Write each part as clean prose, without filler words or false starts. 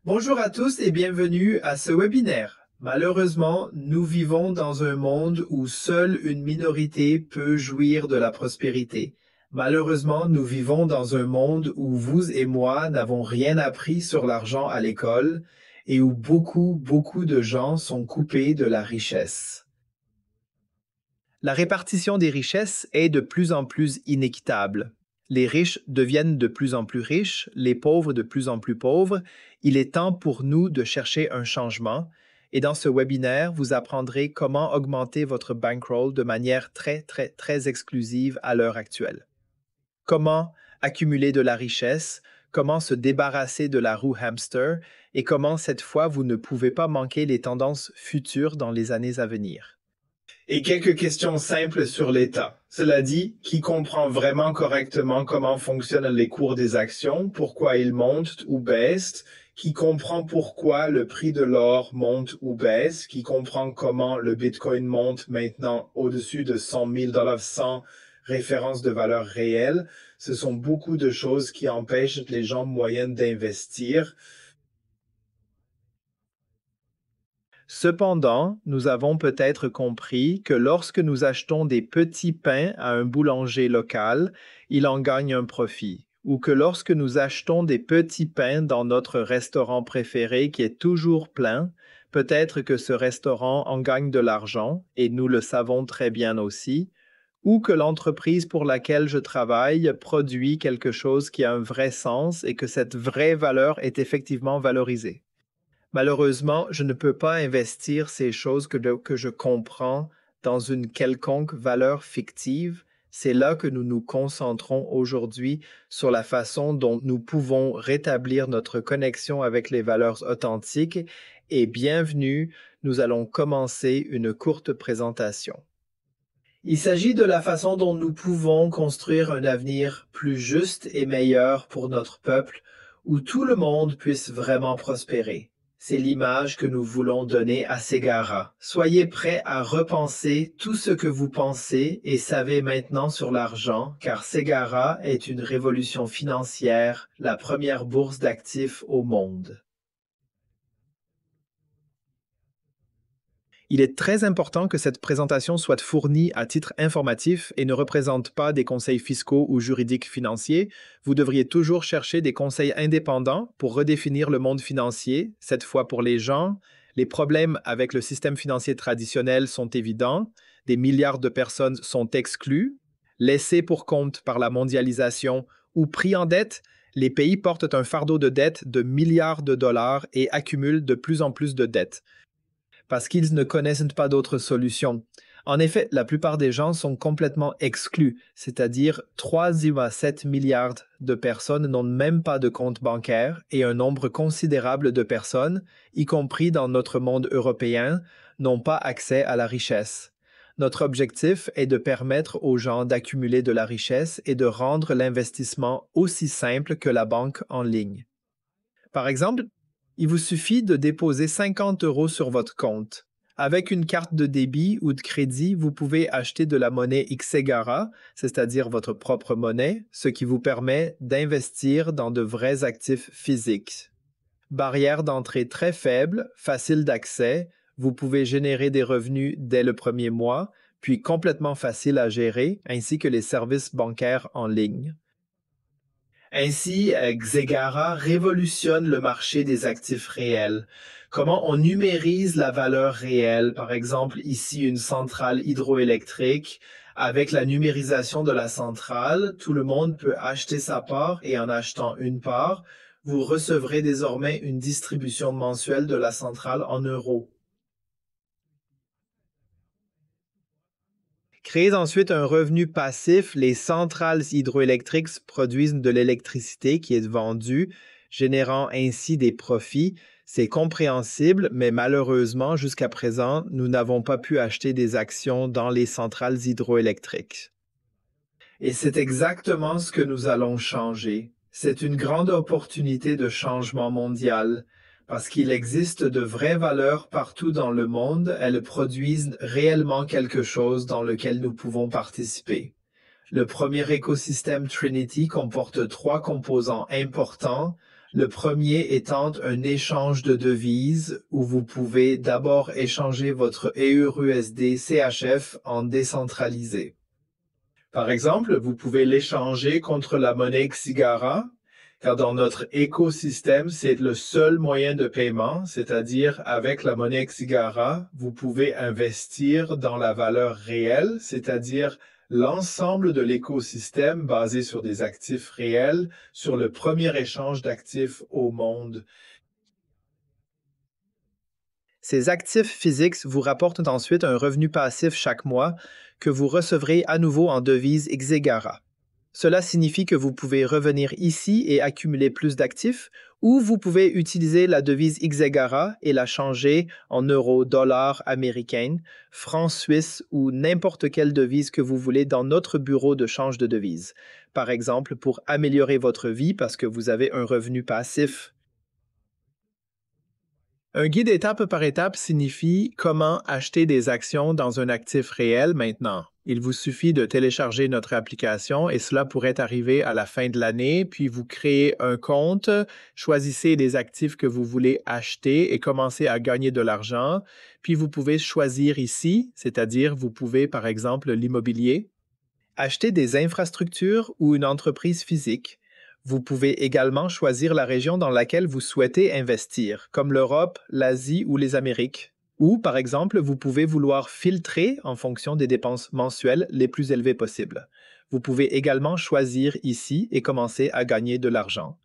Bonjour à tous et bienvenue à ce webinaire. Malheureusement, nous vivons dans un monde où seule une minorité peut jouir de la prospérité. Malheureusement, nous vivons dans un monde où vous et moi n'avons rien appris sur l'argent à l'école et où beaucoup de gens sont coupés de la richesse. La répartition des richesses est de plus en plus inéquitable. Les riches deviennent de plus en plus riches, les pauvres de plus en plus pauvres. Il est temps pour nous de chercher un changement. Et dans ce webinaire, vous apprendrez comment augmenter votre bankroll de manière très exclusive à l'heure actuelle. Comment accumuler de la richesse, comment se débarrasser de la roue hamster et comment cette fois vous ne pouvez pas manquer les tendances futures dans les années à venir. Et quelques questions simples sur l'État. Cela dit, qui comprend vraiment correctement comment fonctionnent les cours des actions, pourquoi ils montent ou baissent, qui comprend pourquoi le prix de l'or monte ou baisse, qui comprend comment le Bitcoin monte maintenant au-dessus de 100 000 $ sans référence de valeur réelle. Ce sont beaucoup de choses qui empêchent les gens moyens d'investir. Cependant, nous avons peut-être compris que lorsque nous achetons des petits pains à un boulanger local, il en gagne un profit. Ou que lorsque nous achetons des petits pains dans notre restaurant préféré qui est toujours plein, peut-être que ce restaurant en gagne de l'argent, et nous le savons très bien aussi, ou que l'entreprise pour laquelle je travaille produit quelque chose qui a un vrai sens et que cette vraie valeur est effectivement valorisée. Malheureusement, je ne peux pas investir ces choses que je comprends dans une quelconque valeur fictive. C'est là que nous nous concentrons aujourd'hui sur la façon dont nous pouvons rétablir notre connexion avec les valeurs authentiques. Et bienvenue, nous allons commencer une courte présentation. Il s'agit de la façon dont nous pouvons construire un avenir plus juste et meilleur pour notre peuple, où tout le monde puisse vraiment prospérer. C'est l'image que nous voulons donner à Ségara. Soyez prêts à repenser tout ce que vous pensez et savez maintenant sur l'argent, car Ségara est une révolution financière, la première bourse d'actifs au monde. Il est très important que cette présentation soit fournie à titre informatif et ne représente pas des conseils fiscaux ou juridiques financiers. Vous devriez toujours chercher des conseils indépendants pour redéfinir le monde financier, cette fois pour les gens. Les problèmes avec le système financier traditionnel sont évidents. Des milliards de personnes sont exclues, laissées pour compte par la mondialisation ou pris en dette. Les pays portent un fardeau de dette de milliards de dollars et accumulent de plus en plus de dettes parce qu'ils ne connaissent pas d'autres solutions. En effet, la plupart des gens sont complètement exclus, c'est-à-dire 3,7 milliards de personnes n'ont même pas de compte bancaire et un nombre considérable de personnes, y compris dans notre monde européen, n'ont pas accès à la richesse. Notre objectif est de permettre aux gens d'accumuler de la richesse et de rendre l'investissement aussi simple que la banque en ligne. Par exemple, il vous suffit de déposer 50 € sur votre compte. Avec une carte de débit ou de crédit, vous pouvez acheter de la monnaie Xegara, c'est-à-dire votre propre monnaie, ce qui vous permet d'investir dans de vrais actifs physiques. Barrière d'entrée très faible, facile d'accès, vous pouvez générer des revenus dès le premier mois, puis complètement facile à gérer, ainsi que les services bancaires en ligne. Ainsi, Xegara révolutionne le marché des actifs réels. Comment on numérise la valeur réelle, par exemple ici une centrale hydroélectrique. Avec la numérisation de la centrale, tout le monde peut acheter sa part et en achetant une part, vous recevrez désormais une distribution mensuelle de la centrale en euros. Créez ensuite un revenu passif. Les centrales hydroélectriques produisent de l'électricité qui est vendue, générant ainsi des profits. C'est compréhensible, mais malheureusement, jusqu'à présent, nous n'avons pas pu acheter des actions dans les centrales hydroélectriques. Et c'est exactement ce que nous allons changer. C'est une grande opportunité de changement mondial. Parce qu'il existe de vraies valeurs partout dans le monde, elles produisent réellement quelque chose dans lequel nous pouvons participer. Le premier écosystème Trinity comporte 3 composants importants, Le premier étant un échange de devises où vous pouvez d'abord échanger votre EURUSD CHF en décentralisé. Par exemple, vous pouvez l'échanger contre la monnaie Xigara, car dans notre écosystème, c'est le seul moyen de paiement, c'est-à-dire avec la monnaie Xigara, vous pouvez investir dans la valeur réelle, c'est-à-dire l'ensemble de l'écosystème basé sur des actifs réels, sur le premier échange d'actifs au monde. Ces actifs physiques vous rapportent ensuite un revenu passif chaque mois que vous recevrez à nouveau en devise Xegara. Cela signifie que vous pouvez revenir ici et accumuler plus d'actifs, ou vous pouvez utiliser la devise Xegara et la changer en euros, dollars américains, francs suisses ou n'importe quelle devise que vous voulez dans notre bureau de change de devises. Par exemple, pour améliorer votre vie parce que vous avez un revenu passif. Un guide étape par étape signifie comment acheter des actions dans un actif réel maintenant. Il vous suffit de télécharger notre application et cela pourrait arriver à la fin de l'année, puis vous créez un compte, choisissez des actifs que vous voulez acheter et commencez à gagner de l'argent, puis vous pouvez choisir ici, c'est-à-dire vous pouvez par exemple l'immobilier, acheter des infrastructures ou une entreprise physique. Vous pouvez également choisir la région dans laquelle vous souhaitez investir, comme l'Europe, l'Asie ou les Amériques. Ou, par exemple, vous pouvez vouloir filtrer en fonction des dépenses mensuelles les plus élevées possibles. Vous pouvez également choisir ici et commencer à gagner de l'argent.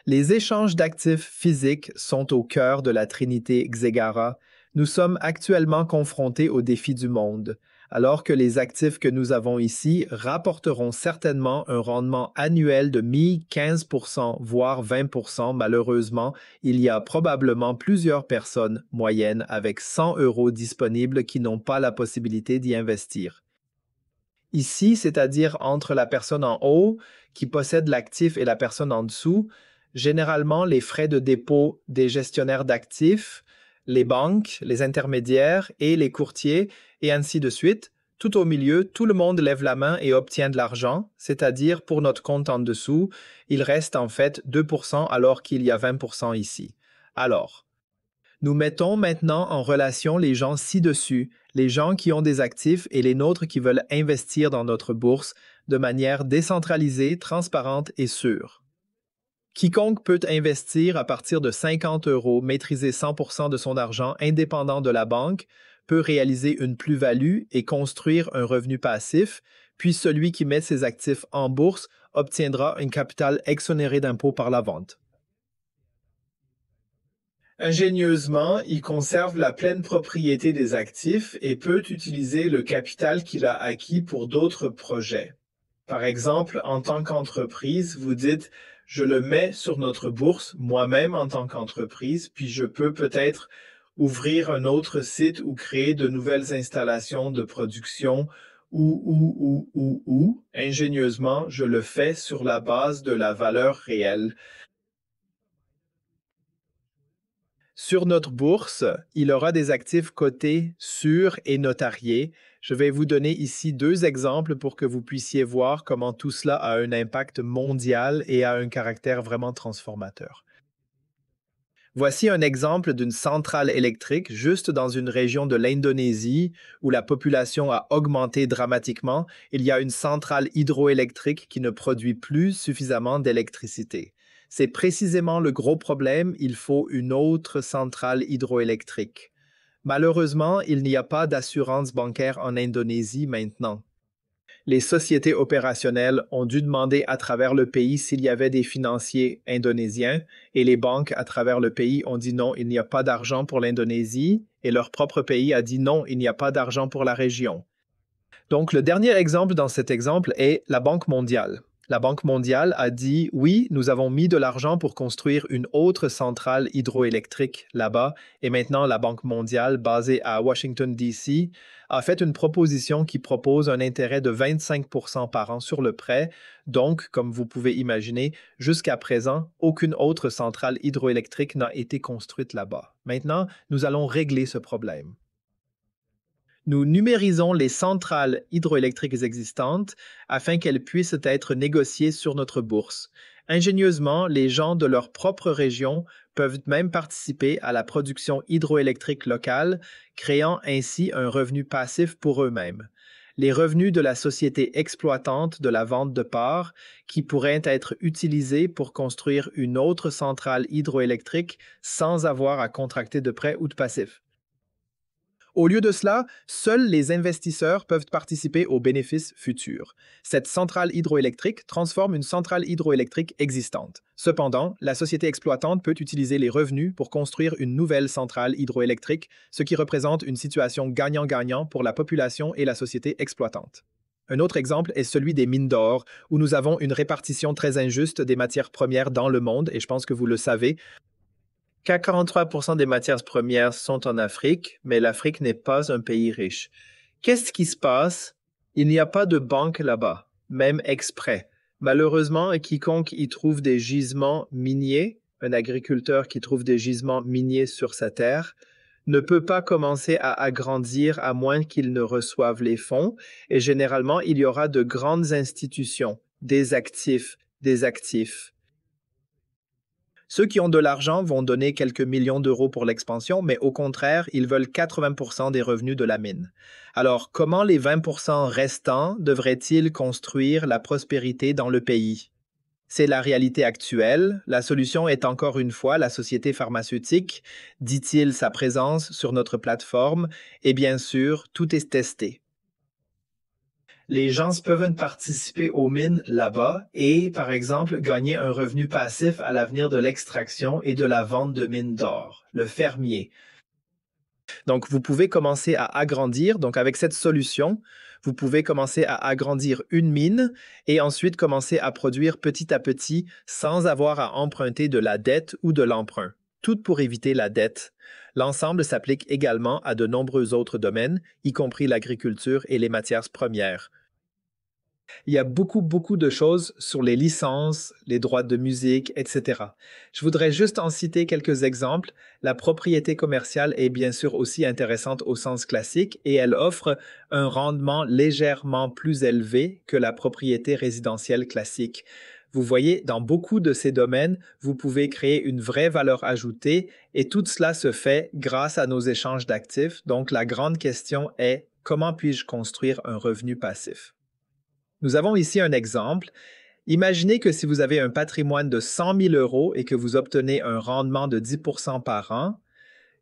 Les échanges d'actifs physiques sont au cœur de la Trinité Xegara. Nous sommes actuellement confrontés aux défis du monde, alors que les actifs que nous avons ici rapporteront certainement un rendement annuel de 15%, voire 20%. Malheureusement, il y a probablement plusieurs personnes moyennes avec 100 € disponibles qui n'ont pas la possibilité d'y investir. Ici, c'est-à-dire entre la personne en haut qui possède l'actif et la personne en dessous, généralement les frais de dépôt des gestionnaires d'actifs, les banques, les intermédiaires et les courtiers, et ainsi de suite. Tout au milieu, tout le monde lève la main et obtient de l'argent, c'est-à-dire pour notre compte en dessous, il reste en fait 2% alors qu'il y a 20% ici. Alors, nous mettons maintenant en relation les gens ci-dessus, les gens qui ont des actifs et les nôtres qui veulent investir dans notre bourse de manière décentralisée, transparente et sûre. Quiconque peut investir à partir de 50 €, maîtriser 100% de son argent indépendant de la banque, peut réaliser une plus-value et construire un revenu passif, puis celui qui met ses actifs en bourse obtiendra un capital exonéré d'impôt par la vente. Ingénieusement, il conserve la pleine propriété des actifs et peut utiliser le capital qu'il a acquis pour d'autres projets. Par exemple, en tant qu'entreprise, vous dites, je le mets sur notre bourse moi-même en tant qu'entreprise, puis je peux peut-être ouvrir un autre site ou créer de nouvelles installations de production ou. Ingénieusement, je le fais sur la base de la valeur réelle. Sur notre bourse, il aura des actifs cotés, sûrs et notariés. Je vais vous donner ici deux exemples pour que vous puissiez voir comment tout cela a un impact mondial et a un caractère vraiment transformateur. Voici un exemple d'une centrale électrique juste dans une région de l'Indonésie où la population a augmenté dramatiquement. Il y a une centrale hydroélectrique qui ne produit plus suffisamment d'électricité. C'est précisément le gros problème, il faut une autre centrale hydroélectrique. Malheureusement, il n'y a pas d'assurance bancaire en Indonésie maintenant. Les sociétés opérationnelles ont dû demander à travers le pays s'il y avait des financiers indonésiens et les banques à travers le pays ont dit non, il n'y a pas d'argent pour l'Indonésie et leur propre pays a dit non, il n'y a pas d'argent pour la région. Donc le dernier exemple dans cet exemple est la Banque mondiale. La Banque mondiale a dit oui, nous avons mis de l'argent pour construire une autre centrale hydroélectrique là-bas et maintenant la Banque mondiale basée à Washington, D.C. a fait une proposition qui propose un intérêt de 25% par an sur le prêt. Donc, comme vous pouvez imaginer, jusqu'à présent, aucune autre centrale hydroélectrique n'a été construite là-bas. Maintenant, nous allons régler ce problème. Nous numérisons les centrales hydroélectriques existantes afin qu'elles puissent être négociées sur notre bourse. Ingénieusement, les gens de leur propre région peuvent même participer à la production hydroélectrique locale, créant ainsi un revenu passif pour eux-mêmes. Les revenus de la société exploitante de la vente de parts qui pourraient être utilisés pour construire une autre centrale hydroélectrique sans avoir à contracter de prêt ou de passif. Au lieu de cela, seuls les investisseurs peuvent participer aux bénéfices futurs. Cette centrale hydroélectrique transforme une centrale hydroélectrique existante. Cependant, la société exploitante peut utiliser les revenus pour construire une nouvelle centrale hydroélectrique, ce qui représente une situation gagnant-gagnant pour la population et la société exploitante. Un autre exemple est celui des mines d'or, où nous avons une répartition très injuste des matières premières dans le monde, et je pense que vous le savez, qu'à 43% des matières premières sont en Afrique, mais l'Afrique n'est pas un pays riche. Qu'est-ce qui se passe? Il n'y a pas de banque là-bas, même exprès. Malheureusement, quiconque y trouve des gisements miniers, un agriculteur qui trouve des gisements miniers sur sa terre, ne peut pas commencer à agrandir à moins qu'il ne reçoive les fonds, et généralement, il y aura de grandes institutions, des actifs. Ceux qui ont de l'argent vont donner quelques millions d'euros pour l'expansion, mais au contraire, ils veulent 80% des revenus de la mine. Alors, comment les 20% restants devraient-ils construire la prospérité dans le pays? C'est la réalité actuelle. La solution est encore une fois la société pharmaceutique, dit-il sa présence sur notre plateforme, et bien sûr, tout est testé. Les gens peuvent participer aux mines là-bas et, par exemple, gagner un revenu passif à l'avenir de l'extraction et de la vente de mines d'or, le fermier. Donc, vous pouvez commencer à agrandir. Donc, avec cette solution, vous pouvez commencer à agrandir une mine et ensuite commencer à produire petit à petit sans avoir à emprunter de la dette ou de l'emprunt. Tout pour éviter la dette. L'ensemble s'applique également à de nombreux autres domaines, y compris l'agriculture et les matières premières. Il y a beaucoup de choses sur les licences, les droits de musique, etc. Je voudrais juste en citer quelques exemples. La propriété commerciale est bien sûr aussi intéressante au sens classique et elle offre un rendement légèrement plus élevé que la propriété résidentielle classique. Vous voyez, dans beaucoup de ces domaines, vous pouvez créer une vraie valeur ajoutée et tout cela se fait grâce à nos échanges d'actifs. Donc la grande question est, comment puis-je construire un revenu passif? Nous avons ici un exemple. Imaginez que si vous avez un patrimoine de 100 000 euros et que vous obtenez un rendement de 10% par an,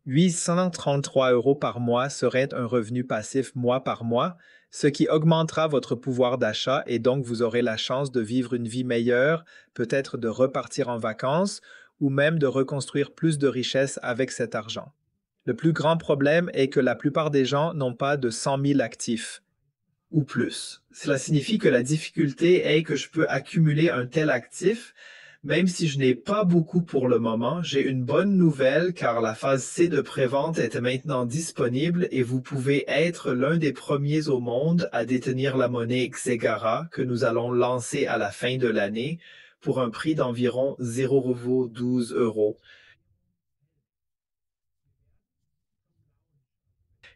833 euros par mois serait un revenu passif mois par mois, ce qui augmentera votre pouvoir d'achat et donc vous aurez la chance de vivre une vie meilleure, peut-être de repartir en vacances ou même de reconstruire plus de richesses avec cet argent. Le plus grand problème est que la plupart des gens n'ont pas de 100 000 actifs ou plus. Cela signifie que la difficulté est que je peux accumuler un tel actif, même si je n'ai pas beaucoup pour le moment. J'ai une bonne nouvelle car la phase C de prévente est maintenant disponible et vous pouvez être l'un des premiers au monde à détenir la monnaie Xegara que nous allons lancer à la fin de l'année pour un prix d'environ 0,12 euros.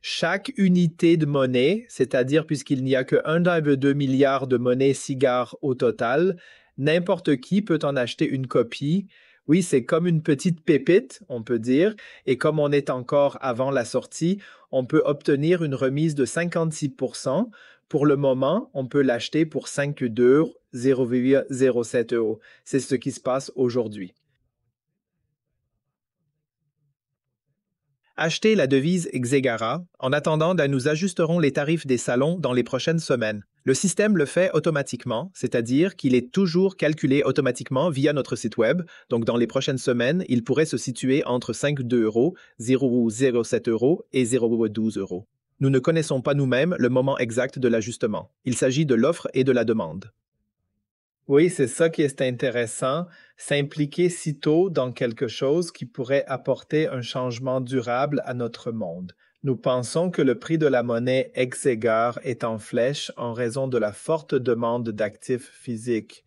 Chaque unité de monnaie, c'est-à-dire puisqu'il n'y a que 1,2 milliard de monnaies cigares au total, n'importe qui peut en acheter une copie. Oui, c'est comme une petite pépite, on peut dire, et comme on est encore avant la sortie, on peut obtenir une remise de 56%. Pour le moment, on peut l'acheter pour 5 €, 0,07 euros. C'est ce qui se passe aujourd'hui. Achetez la devise Xegara. En attendant, nous ajusterons les tarifs des salons dans les prochaines semaines. Le système le fait automatiquement, c'est-à-dire qu'il est toujours calculé automatiquement via notre site web. Donc, dans les prochaines semaines, il pourrait se situer entre 5,2 euros, 0,07 euros et 0,12 euros. Nous ne connaissons pas nous-mêmes le moment exact de l'ajustement. Il s'agit de l'offre et de la demande. Oui, c'est ça qui est intéressant, s'impliquer si tôt dans quelque chose qui pourrait apporter un changement durable à notre monde. Nous pensons que le prix de la monnaie Exegar est en flèche en raison de la forte demande d'actifs physiques.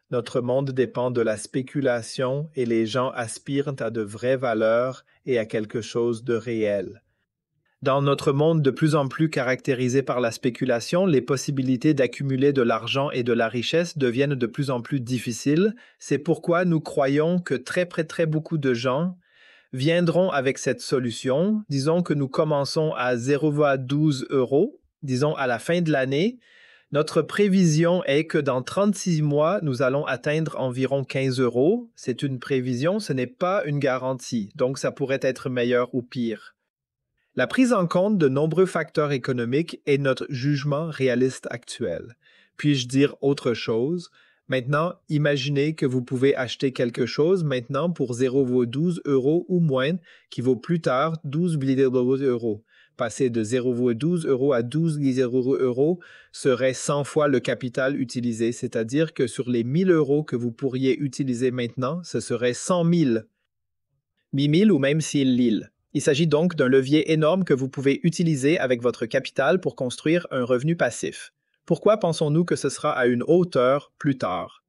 Notre monde dépend de la spéculation et les gens aspirent à de vraies valeurs et à quelque chose de réel. Dans notre monde de plus en plus caractérisé par la spéculation, les possibilités d'accumuler de l'argent et de la richesse deviennent de plus en plus difficiles. C'est pourquoi nous croyons que très beaucoup de gens viendront avec cette solution. Disons que nous commençons à 0,12 euros, disons à la fin de l'année. Notre prévision est que dans 36 mois, nous allons atteindre environ 15 euros. C'est une prévision, ce n'est pas une garantie, donc ça pourrait être meilleur ou pire. La prise en compte de nombreux facteurs économiques est notre jugement réaliste actuel. Puis-je dire autre chose? Maintenant, imaginez que vous pouvez acheter quelque chose maintenant pour 0,12 euros ou moins, qui vaut plus tard 12 euros. Passer de 0,12 euros à 12 euros serait 100 fois le capital utilisé, c'est-à-dire que sur les 1000 euros que vous pourriez utiliser maintenant, ce serait 100 000. 1000 ou même 6 000. Il s'agit donc d'un levier énorme que vous pouvez utiliser avec votre capital pour construire un revenu passif. Pourquoi pensons-nous que ce sera à une hauteur plus tard?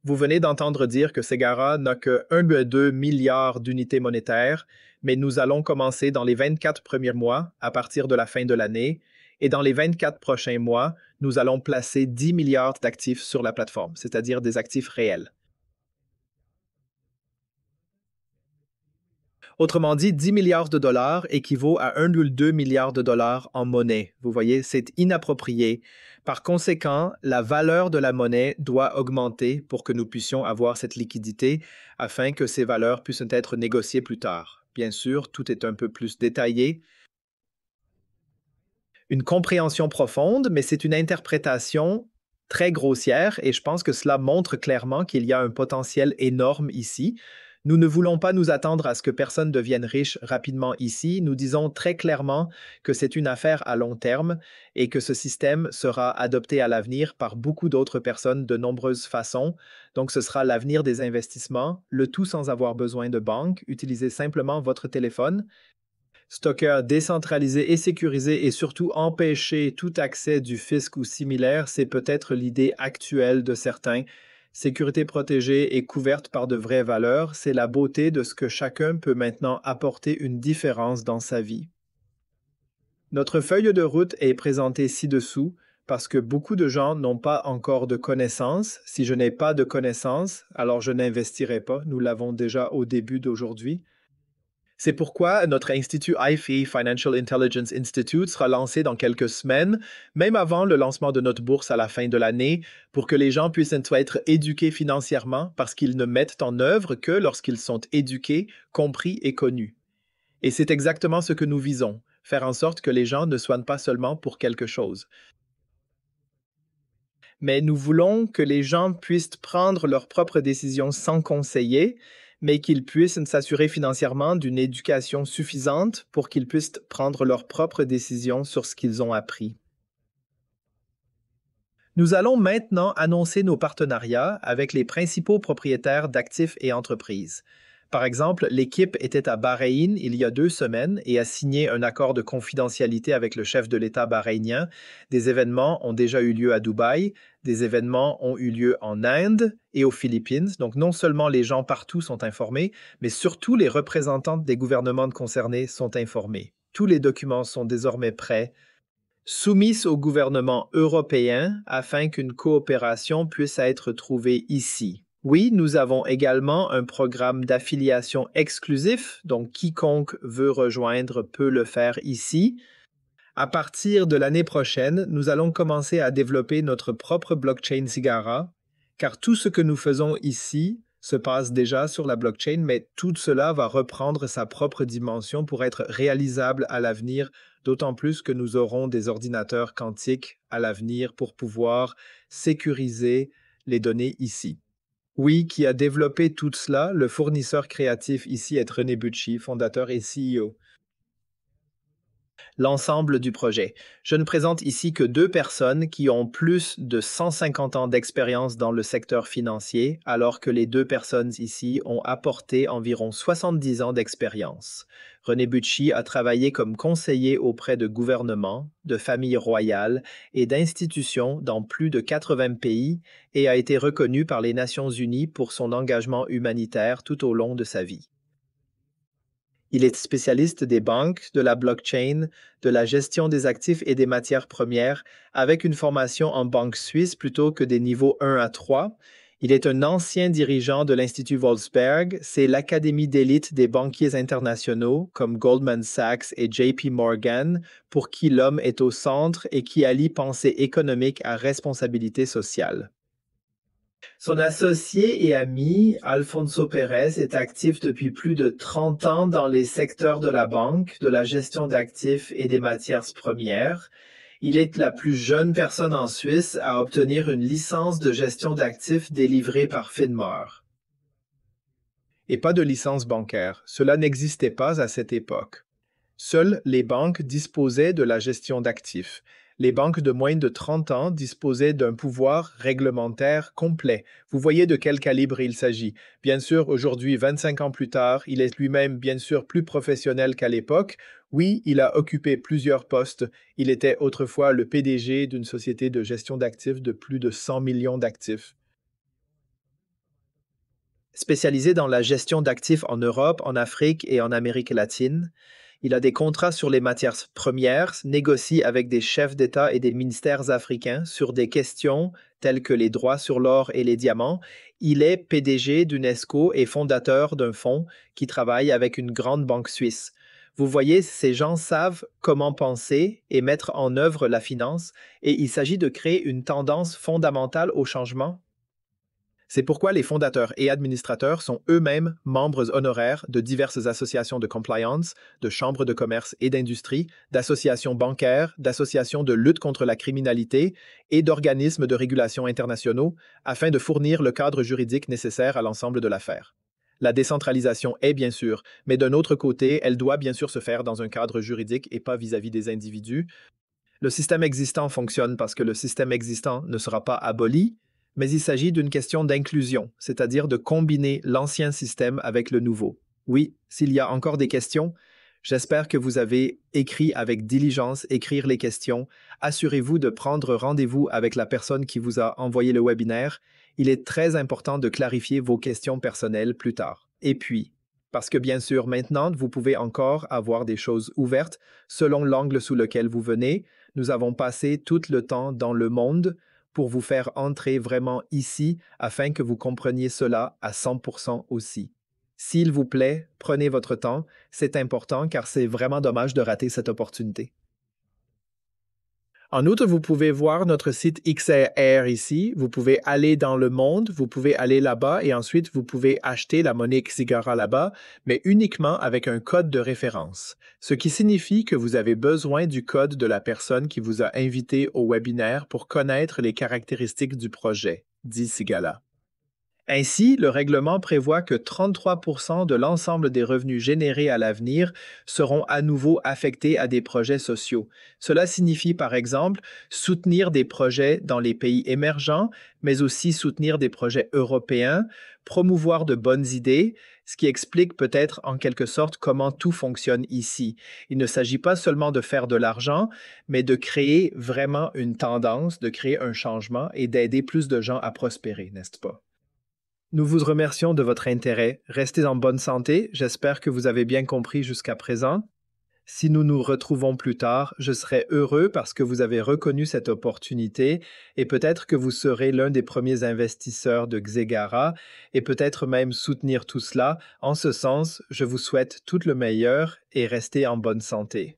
Vous venez d'entendre dire que Segara n'a que 1,2 milliard d'unités monétaires, mais nous allons commencer dans les 24 premiers mois, à partir de la fin de l'année, et dans les 24 prochains mois, nous allons placer 10 milliards d'actifs sur la plateforme, c'est-à-dire des actifs réels. Autrement dit, 10 milliards de dollars équivaut à 1,2 milliard de dollars en monnaie. Vous voyez, c'est inapproprié. Par conséquent, la valeur de la monnaie doit augmenter pour que nous puissions avoir cette liquidité afin que ces valeurs puissent être négociées plus tard. Bien sûr, tout est un peu plus détaillé. Une compréhension profonde, mais c'est une interprétation très grossière et je pense que cela montre clairement qu'il y a un potentiel énorme ici. Nous ne voulons pas nous attendre à ce que personne devienne riche rapidement ici. Nous disons très clairement que c'est une affaire à long terme et que ce système sera adopté à l'avenir par beaucoup d'autres personnes de nombreuses façons. Donc, ce sera l'avenir des investissements, le tout sans avoir besoin de banque. Utilisez simplement votre téléphone. Stocker décentralisé et sécurisé et surtout empêcher tout accès du fisc ou similaire, c'est peut-être l'idée actuelle de certains. Sécurité protégée et couverte par de vraies valeurs, c'est la beauté de ce que chacun peut maintenant apporter une différence dans sa vie. Notre feuille de route est présentée ci-dessous parce que beaucoup de gens n'ont pas encore de connaissances. Si je n'ai pas de connaissances, alors je n'investirai pas. Nous l'avons déjà au début d'aujourd'hui. C'est pourquoi notre institut IFI, Financial Intelligence Institute, sera lancé dans quelques semaines, même avant le lancement de notre bourse à la fin de l'année, pour que les gens puissent être éduqués financièrement parce qu'ils ne mettent en œuvre que lorsqu'ils sont éduqués, compris et connus. Et c'est exactement ce que nous visons, faire en sorte que les gens ne soient pas seulement pour quelque chose. Mais nous voulons que les gens puissent prendre leurs propres décisions sans conseiller, mais qu'ils puissent s'assurer financièrement d'une éducation suffisante pour qu'ils puissent prendre leurs propres décisions sur ce qu'ils ont appris. Nous allons maintenant annoncer nos partenariats avec les principaux propriétaires d'actifs et entreprises. Par exemple, l'équipe était à Bahreïn il y a 2 semaines et a signé un accord de confidentialité avec le chef de l'État bahreïnien. Des événements ont déjà eu lieu à Dubaï, des événements ont eu lieu en Inde et aux Philippines. Donc non seulement les gens partout sont informés, mais surtout les représentants des gouvernements concernés sont informés. Tous les documents sont désormais prêts, soumis au gouvernement européen afin qu'une coopération puisse être trouvée ici. Oui, nous avons également un programme d'affiliation exclusif, donc quiconque veut rejoindre peut le faire ici. À partir de l'année prochaine, nous allons commencer à développer notre propre blockchain Sigara, car tout ce que nous faisons ici se passe déjà sur la blockchain, mais tout cela va reprendre sa propre dimension pour être réalisable à l'avenir, d'autant plus que nous aurons des ordinateurs quantiques à l'avenir pour pouvoir sécuriser les données ici. Oui, qui a développé tout cela, le fournisseur créatif ici est René Bucci, fondateur et CEO. L'ensemble du projet. Je ne présente ici que 2 personnes qui ont plus de 150 ans d'expérience dans le secteur financier, alors que les 2 personnes ici ont apporté environ 70 ans d'expérience. René Bucci a travaillé comme conseiller auprès de gouvernements, de familles royales et d'institutions dans plus de 80 pays et a été reconnu par les Nations Unies pour son engagement humanitaire tout au long de sa vie. Il est spécialiste des banques, de la blockchain, de la gestion des actifs et des matières premières, avec une formation en banque suisse plutôt que des niveaux 1 à 3. Il est un ancien dirigeant de l'Institut Wolfsberg, c'est l'académie d'élite des banquiers internationaux comme Goldman Sachs et JP Morgan, pour qui l'homme est au centre et qui allie pensée économique à responsabilité sociale. Son associé et ami, Alfonso Pérez, est actif depuis plus de 30 ans dans les secteurs de la banque, de la gestion d'actifs et des matières premières. Il est la plus jeune personne en Suisse à obtenir une licence de gestion d'actifs délivrée par Finmar. Et pas de licence bancaire, cela n'existait pas à cette époque. Seules les banques disposaient de la gestion d'actifs. Les banques de moins de 30 ans disposaient d'un pouvoir réglementaire complet. Vous voyez de quel calibre il s'agit. Bien sûr, aujourd'hui, 25 ans plus tard, il est lui-même bien sûr plus professionnel qu'à l'époque. Oui, il a occupé plusieurs postes. Il était autrefois le PDG d'une société de gestion d'actifs de plus de 100 millions d'actifs. Spécialisé dans la gestion d'actifs en Europe, en Afrique et en Amérique latine, il a des contrats sur les matières premières, négocie avec des chefs d'État et des ministères africains sur des questions telles que les droits sur l'or et les diamants. Il est PDG d'UNESCO et fondateur d'un fonds qui travaille avec une grande banque suisse. Vous voyez, ces gens savent comment penser et mettre en œuvre la finance, et il s'agit de créer une tendance fondamentale au changement. C'est pourquoi les fondateurs et administrateurs sont eux-mêmes membres honoraires de diverses associations de compliance, de chambres de commerce et d'industrie, d'associations bancaires, d'associations de lutte contre la criminalité et d'organismes de régulation internationaux afin de fournir le cadre juridique nécessaire à l'ensemble de l'affaire. La décentralisation est bien sûr, mais d'un autre côté, elle doit bien sûr se faire dans un cadre juridique et pas vis-à-vis des individus. Le système existant fonctionne parce que le système existant ne sera pas aboli, mais il s'agit d'une question d'inclusion, c'est-à-dire de combiner l'ancien système avec le nouveau. Oui, s'il y a encore des questions, j'espère que vous avez écrit avec diligence, écrire les questions. Assurez-vous de prendre rendez-vous avec la personne qui vous a envoyé le webinaire. Il est très important de clarifier vos questions personnelles plus tard. Et puis, parce que bien sûr, maintenant, vous pouvez encore avoir des choses ouvertes selon l'angle sous lequel vous venez. Nous avons passé tout le temps dans le monde pour vous faire entrer vraiment ici afin que vous compreniez cela à 100% aussi. S'il vous plaît, prenez votre temps, c'est important car c'est vraiment dommage de rater cette opportunité. En outre, vous pouvez voir notre site XRR ici. Vous pouvez aller dans le monde, vous pouvez aller là-bas et ensuite vous pouvez acheter la monnaie Xigara là-bas, mais uniquement avec un code de référence. Ce qui signifie que vous avez besoin du code de la personne qui vous a invité au webinaire pour connaître les caractéristiques du projet, dit Sigala. Ainsi, le règlement prévoit que 33% de l'ensemble des revenus générés à l'avenir seront à nouveau affectés à des projets sociaux. Cela signifie par exemple soutenir des projets dans les pays émergents, mais aussi soutenir des projets européens, promouvoir de bonnes idées, ce qui explique peut-être en quelque sorte comment tout fonctionne ici. Il ne s'agit pas seulement de faire de l'argent, mais de créer vraiment une tendance, de créer un changement et d'aider plus de gens à prospérer, n'est-ce pas? Nous vous remercions de votre intérêt. Restez en bonne santé. J'espère que vous avez bien compris jusqu'à présent. Si nous nous retrouvons plus tard, je serai heureux parce que vous avez reconnu cette opportunité et peut-être que vous serez l'un des premiers investisseurs de Xegara et peut-être même soutenir tout cela. En ce sens, je vous souhaite tout le meilleur et restez en bonne santé.